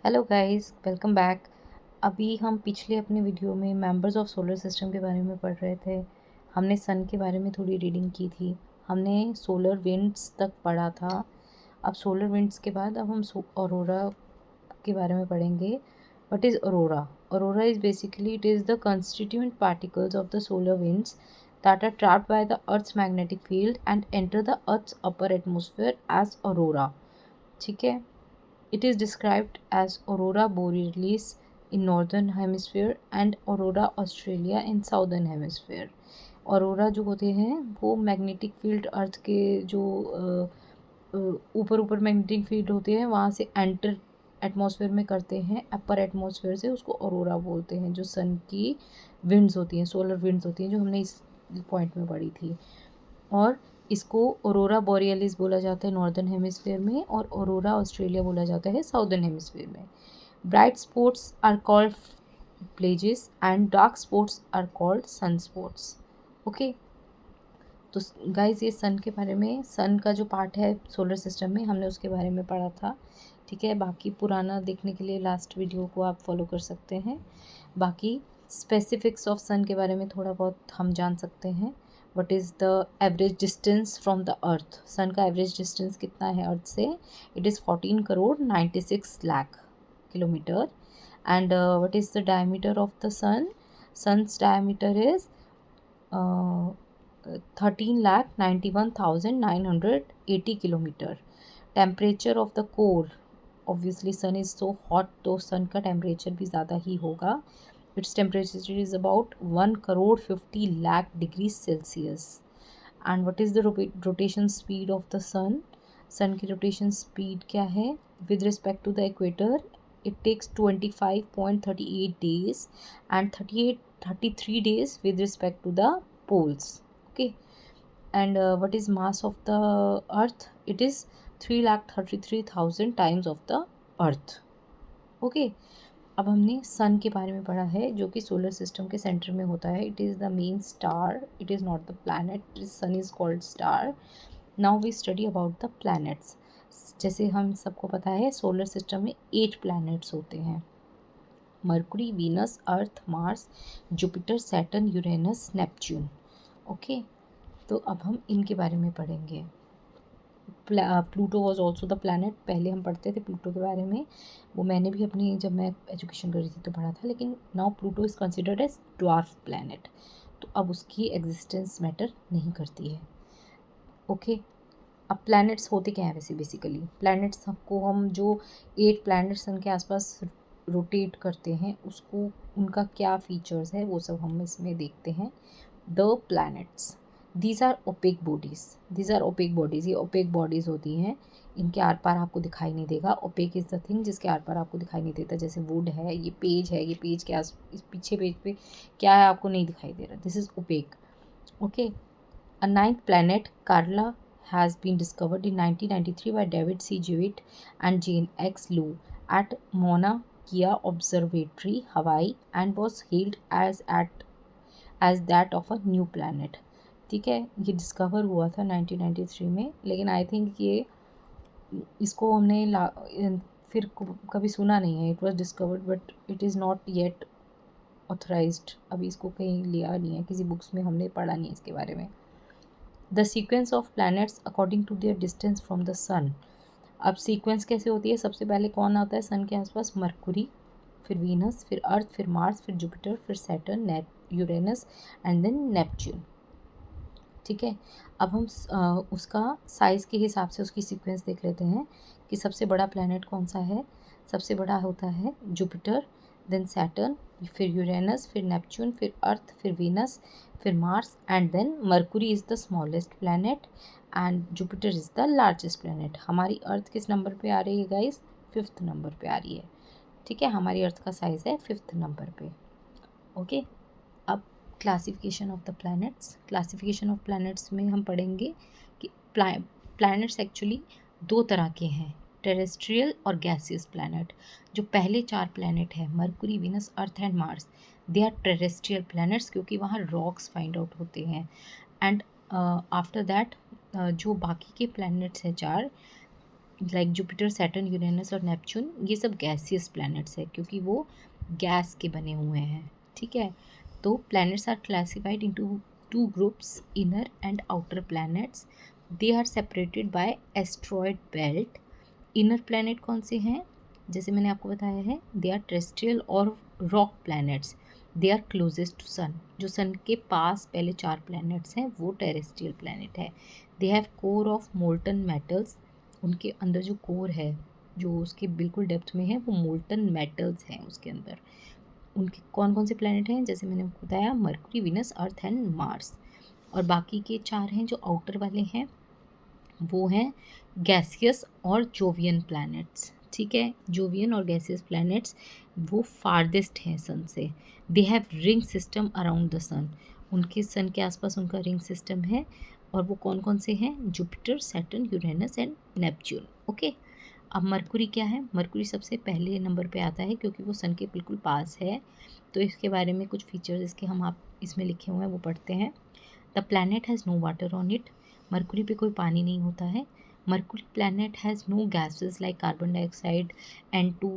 Hello guys, welcome back. अभी हम पिछले अपने वीडियो में मेंबर्स ऑफ सोलर सिस्टम के बारे में पढ़ रहे थे। हमने सन के बारे में थोड़ी रीडिंग की थी। हमने सोलर विंड्स तक पढ़ा था। अब सोलर विंड्स के बाद अब हम ऑरोरा के बारे में पढ़ेंगे। What is aurora? Aurora is basically it is the constituent particles of the solar winds that are trapped by the Earth's magnetic field and enter the Earth's upper atmosphere as aurora. ठीक है। It is described as aurora borealis in northern hemisphere and aurora australia in southern hemisphere. Aurora जो होते हैं वो magnetic field earth के जो ऊपर ऊपर मैग्नेटिक फील्ड होते हैं वहाँ से एंटर एटमॉस्फेयर में करते हैं। अपर एटमॉस्फेयर से उसको ऑरोरा बोलते हैं। जो सन की विंड्स होती हैं, सोलर विंड्स होती हैं, जो हमने इस पॉइंट में पढ़ी थी। और इसको ऑरोरा बोरियलिस बोला जाता है नॉर्दर्न हेमिस्फीयर में, और ऑरोरा ऑस्ट्रेलिया बोला जाता है साउदर्न हेमिस्फीयर में। Bright spots are called plages and dark spots are called sun spots. Okay, तो गाइज ये सन के बारे में, सन का जो पार्ट है सोलर सिस्टम में, हमने उसके बारे में पढ़ा था। ठीक है, बाकी पुराना देखने के लिए लास्ट वीडियो को आप फॉलो कर सकते हैं। बाकी स्पेसिफिक्स ऑफ सन के बारे में थोड़ा बहुत हम जान सकते हैं। What is the average distance from the earth? Sun का एवरेज डिस्टेंस कितना है अर्थ से? It is 14 crore 96 lakh kilometre. And what is the diameter of the sun? Sun's diameter is 13,91,980 kilometre. Temperature of the core, obviously sun is so hot, तो sun का temperature भी ज़्यादा ही होगा। Its temperature is about 1,50,00,000 degree Celsius. And what is the rotation speed of the sun? Sun की rotation speed क्या है with respect to the equator? It takes 25.38 days and 33 days with respect to the poles. Okay, and what is mass of the earth? It is 3,33,000 times of the earth. Okay, अब हमने सन के बारे में पढ़ा है जो कि सोलर सिस्टम के सेंटर में होता है। It is the main star, it is not the planet. Sun is called star. Now we study about the planets. जैसे हम सबको पता है सोलर सिस्टम में 8 प्लैनेट्स होते हैं: Mercury, Venus, Earth, Mars, Jupiter, Saturn, Uranus, Neptune. Okay, तो अब हम इनके बारे में पढ़ेंगे। Pluto was also the planet. पहले हम पढ़ते थे प्लूटो के बारे में, वो मैंने भी अपनी जब मैं एजुकेशन कर रही थी तो पढ़ा था। लेकिन now Pluto is considered as dwarf planet, तो अब उसकी एग्जिस्टेंस मैटर नहीं करती है। ओके, अब प्लैनेट्स होते क्या हैं वैसे? बेसिकली प्लैनेट्स हमको, हम जो 8 प्लैनेट्स सन के आसपास रोटेट करते हैं उसको, उनका क्या फीचर्स है वो सब हम इसमें देखते हैं। The planets, these are opaque bodies. These are opaque bodies, ये ओपेक बॉडीज़ होती हैं। इनके आर पार आपको दिखाई नहीं देगा। ओपेक इज़ द थिंग जिसके आर पार आपको दिखाई नहीं देता। जैसे वुड है, ये पेज है, ये पेज के आस, इस पीछे पेज पे क्या है आपको नहीं दिखाई दे रहा। This is opaque. Okay, a ninth planet, Carla, has been discovered in 1993 by David C. Jewitt and Jane X. Liu at Mauna Kea Observatory, Hawaii, and was hailed as that of a new planet. ठीक है, ये discover हुआ था 1993 में, लेकिन I think ये, इसको हमने फिर कभी सुना नहीं है। It was discovered but it is not yet authorised. अभी इसको कहीं लिया नहीं है, किसी बुक्स में हमने पढ़ा नहीं है इसके बारे में। The sequence of planets according to their distance from the sun. अब सीक्वेंस कैसे होती है? सबसे पहले कौन आता है सन के आसपास? मरकुरी, फिर वीनस, फिर अर्थ, फिर मार्स, फिर जुपिटर, फिर Saturn, Uranus and then Neptune. ठीक है, अब हम उसका साइज़ के हिसाब से उसकी सीक्वेंस देख लेते हैं कि सबसे बड़ा प्लैनेट कौन सा है। सबसे बड़ा होता है जुपिटर, देन सैटर्न, फिर यूरेनस, फिर नेपच्यून, फिर अर्थ, फिर वीनस, फिर Mars and then Mercury is the smallest planet and Jupiter is the largest planet. हमारी अर्थ किस नंबर पे आ रही है गाइस? 5th नंबर पे आ रही है। ठीक है, हमारी अर्थ का साइज़ है 5th नंबर पे। ओके, अब classification of the planets. Classification of planets में हम पढ़ेंगे कि प्लैनेट्स एक्चुअली 2 तरह के हैं, टेरेस्ट्रियल और गैसियस प्लैनेट। जो पहले 4 प्लैनेट हैं, Mercury, Venus, Earth and Mars, they are terrestrial planets क्योंकि वहाँ रॉक्स फाइंड आउट होते हैं। एंड आफ्टर दैट जो बाकी के प्लैनेट्स हैं 4, लाइक जुपिटर, सैटर्न, यूरेनस और नेपच्यून, ये सब गैसियस प्लैनेट्स है क्योंकि वो गैस के बने हुए हैं, ठीक है। तो planets are classified into two groups, inner and outer planets. They are separated by asteroid belt. Inner planet कौन से हैं, जैसे मैंने आपको बताया है, दे आर टेरेस्ट्रियल और rock planets. They are closest to sun. जो सन के पास पहले 4 प्लैनेट्स हैं वो टेरेस्ट्रियल प्लैनेट है। They have core of molten metals. उनके अंदर जो कोर है, जो उसके बिल्कुल डेप्थ में है, वो मोल्टन मेटल्स हैं उसके अंदर। उनके कौन कौन से प्लैनेट हैं, जैसे मैंने आपको बताया, mercury, Venus, Earth and Mars. और बाकी के 4 हैं जो आउटर वाले हैं, वो हैं गैसियस और जोवियन प्लैनेट्स, ठीक है। जोवियन और गैसियस प्लैनेट्स वो फारदेस्ट हैं सन से। They have ring system around the sun. उनके सन के आसपास उनका रिंग सिस्टम है। और वो कौन कौन से हैं, Jupiter, Saturn, Uranus and Neptune, okay. अब मरकुरी क्या है, मरकुरी सबसे पहले नंबर पे आता है क्योंकि वो सन के बिल्कुल पास है। तो इसके बारे में कुछ फीचर्स इसके हम आप इसमें लिखे हुए हैं वो पढ़ते हैं। The planet has no water on it. Mercury पे कोई पानी नहीं होता है। Mercury planet has no gases like carbon dioxide, N2,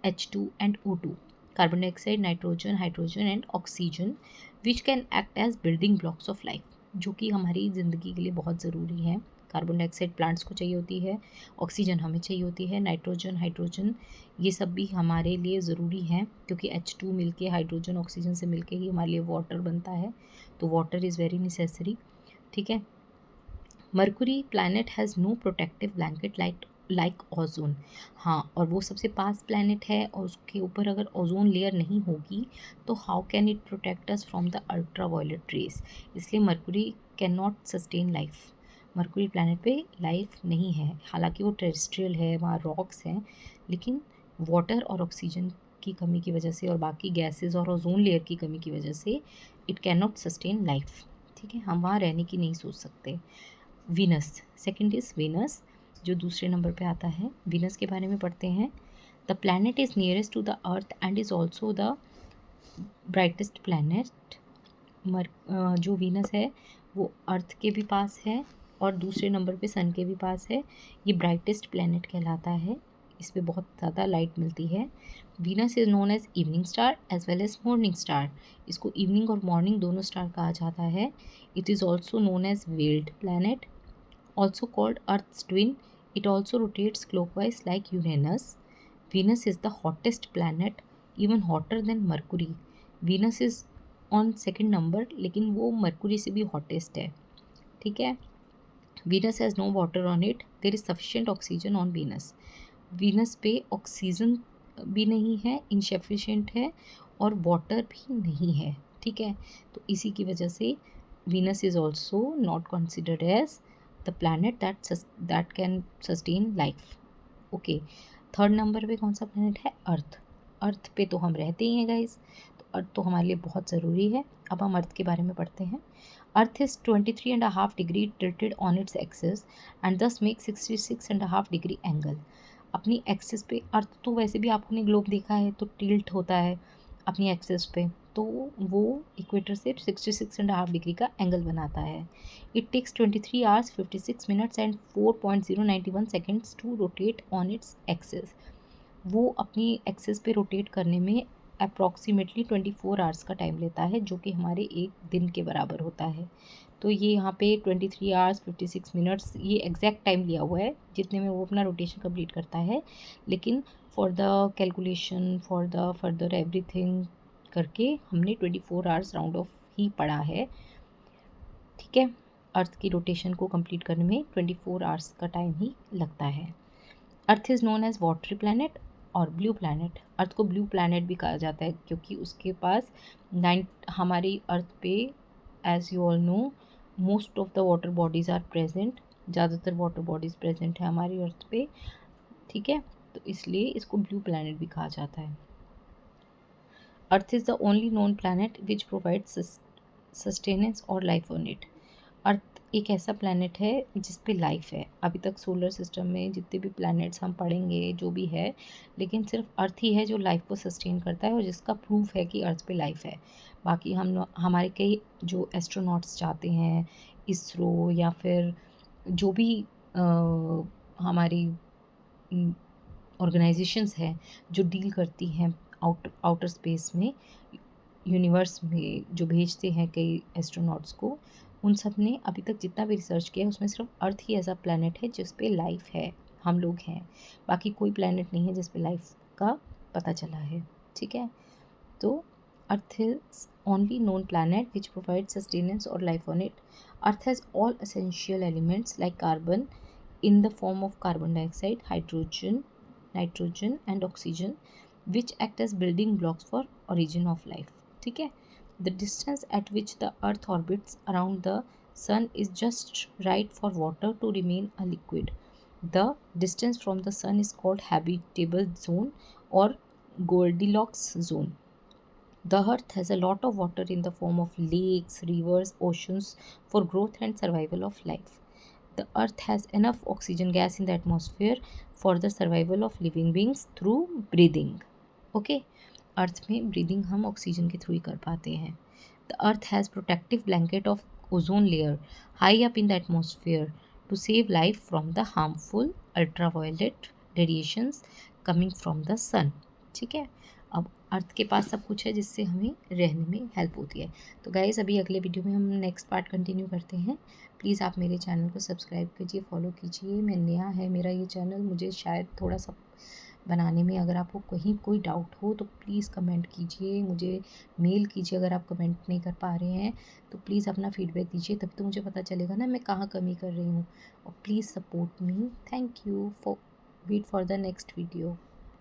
H2 and O2। Carbon dioxide, nitrogen, hydrogen and oxygen which can act as building blocks of life, जो कि हमारी ज़िंदगी के लिए बहुत ज़रूरी है। कार्बन डाइऑक्साइड प्लांट्स को चाहिए होती है, ऑक्सीजन हमें चाहिए होती है, नाइट्रोजन, हाइड्रोजन ये सब भी हमारे लिए ज़रूरी हैं क्योंकि H2 मिलके हाइड्रोजन ऑक्सीजन से मिलके ही हमारे लिए वाटर बनता है। तो वाटर इज़ वेरी नेसेसरी, ठीक है। Mercury planet has no protective blanket like ozone. हाँ, और वो सबसे पास प्लैनेट है और उसके ऊपर अगर ओजोन लेयर नहीं होगी तो how can it protect us from the ultra violet rays. इसलिए Mercury can not sustain life. Mercury planet पे लाइफ नहीं है, हालांकि वो टेरेस्ट्रियल है, वहाँ रॉक्स हैं, लेकिन वाटर और ऑक्सीजन की कमी की वजह से और बाकी गैसेस और ओजोन लेयर की कमी की वजह से it can not sustain life, ठीक है। हम वहाँ रहने की नहीं सोच सकते। वीनस, सेकंड इज़ वीनस, जो दूसरे नंबर पे आता है। वीनस के बारे में पढ़ते हैं। The planet is nearest to the earth and is also the brightest planet. जो वीनस है वो अर्थ के भी पास है और दूसरे नंबर पे सन के भी पास है। ये ब्राइटेस्ट प्लैनेट कहलाता है, इस पर बहुत ज़्यादा लाइट मिलती है। Venus is known as evening star as well as morning star. इसको इवनिंग और मॉर्निंग दोनों स्टार कहा जाता है। It is also known as veiled planet, also called Earth's twin. It also rotates clockwise like Uranus. Venus is the hottest planet, even hotter than Mercury. Venus is on second number, लेकिन वो Mercury से भी hottest है, ठीक है। Venus has no water on it. There is sufficient oxygen on Venus. Venus पे oxygen भी नहीं है, इनसफिशिएंट है, और वाटर भी नहीं है, ठीक है। तो इसी की वजह से Venus is also not considered as the planet that can sustain life, okay. Third number पे कौन सा प्लैनेट है, अर्थ। अर्थ पे तो हम रहते ही हैं गाइस, तो अर्थ तो हमारे लिए बहुत ज़रूरी है। अब हम अर्थ के बारे में पढ़ते हैं। Earth is 23.5 degree tilted on its axis and दस मेक 66.5 डिग्री एंगल। अपनी एक्सिस पे अर्थ, तो वैसे भी आपने ग्लोब देखा है तो टिल्ट होता है अपनी एक्सिस पे, तो वो इक्वेटर से 66.5 डिग्री का एंगल बनाता है। It takes 23 hours 56 minutes and 4.091 seconds to rotate on its axis. वो अपनी एक्सिस पे रोटेट करने में अप्रॉक्सीमेटली 24 आवर्स का टाइम लेता है, जो कि हमारे एक दिन के बराबर होता है। तो ये यहाँ पे 23 आवर्स 56 मिनट्स ये एग्जैक्ट टाइम लिया हुआ है जितने में वो अपना रोटेशन कंप्लीट करता है, लेकिन for the calculation, for the further everything करके हमने 24 आवर्स राउंड ऑफ ही पढ़ा है, ठीक है। अर्थ की रोटेशन को कंप्लीट करने में 24 आवर्स का टाइम ही लगता है। Earth is known as watery planet और ब्लू प्लैनेट। अर्थ को ब्लू प्लैनेट भी कहा जाता है क्योंकि उसके पास हमारी अर्थ पे, as you all know, most of the water bodies are present. ज़्यादातर वाटर बॉडीज़ प्रेजेंट है हमारी अर्थ पे, ठीक है। तो इसलिए इसको ब्लू प्लैनेट भी कहा जाता है। Earth is the only known planet which provides sustenance और लाइफ ऑन इट। अर्थ एक ऐसा प्लैनेट है जिस पे लाइफ है। अभी तक सोलर सिस्टम में जितने भी प्लैनेट्स हम पढ़ेंगे जो भी है, लेकिन सिर्फ अर्थ ही है जो लाइफ को सस्टेन करता है और जिसका प्रूफ है कि अर्थ पे लाइफ है। बाकी हमारे कई जो एस्ट्रोनॉट्स जाते हैं, इसरो या फिर जो भी हमारी ऑर्गेनाइजेशंस हैं जो डील करती हैं आउटर स्पेस में, यूनिवर्स में जो भेजते हैं कई एस्ट्रोनॉट्स को, उन सब ने अभी तक जितना भी रिसर्च किया है उसमें सिर्फ अर्थ ही ऐसा प्लैनेट है जिस पे लाइफ है, हम लोग हैं। बाकी कोई प्लैनेट नहीं है जिस पे लाइफ का पता चला है। ठीक है, तो Earth is only known planet which provides sustenance or life on it. Earth has all essential elements like carbon in the form of carbon dioxide, hydrogen, nitrogen and oxygen, which act as building blocks for origin of life. ठीक है, the distance at which the Earth orbits around the Sun is just right for water to remain a liquid. The distance from the Sun is called habitable zone or Goldilocks zone. The Earth has a lot of water in the form of lakes, rivers, oceans for growth and survival of life. The Earth has enough oxygen gas in the atmosphere for the survival of living beings through breathing. Okay, अर्थ में breathing हम oxygen के through ही कर पाते हैं. The Earth has protective blanket of ozone layer high up in the atmosphere to save life from the harmful ultraviolet radiations coming from the sun. ठीक है, अब अर्थ के पास सब कुछ है जिससे हमें रहने में हेल्प होती है. तो गाइज़ अभी अगले वीडियो में हम नेक्स्ट पार्ट कंटिन्यू करते हैं. प्लीज़ आप मेरे चैनल को सब्सक्राइब कीजिए, फॉलो कीजिए. मैं नया है मेरा ये चैनल, मुझे शायद थोड़ा सा बनाने में अगर आपको कहीं कोई डाउट हो तो प्लीज़ कमेंट कीजिए, मुझे मेल कीजिए. अगर आप कमेंट नहीं कर पा रहे हैं तो प्लीज़ अपना फीडबैक दीजिए, तब तो मुझे पता चलेगा ना मैं कहाँ कमी कर रही हूँ. और please support me. Thank you for wait for the next video.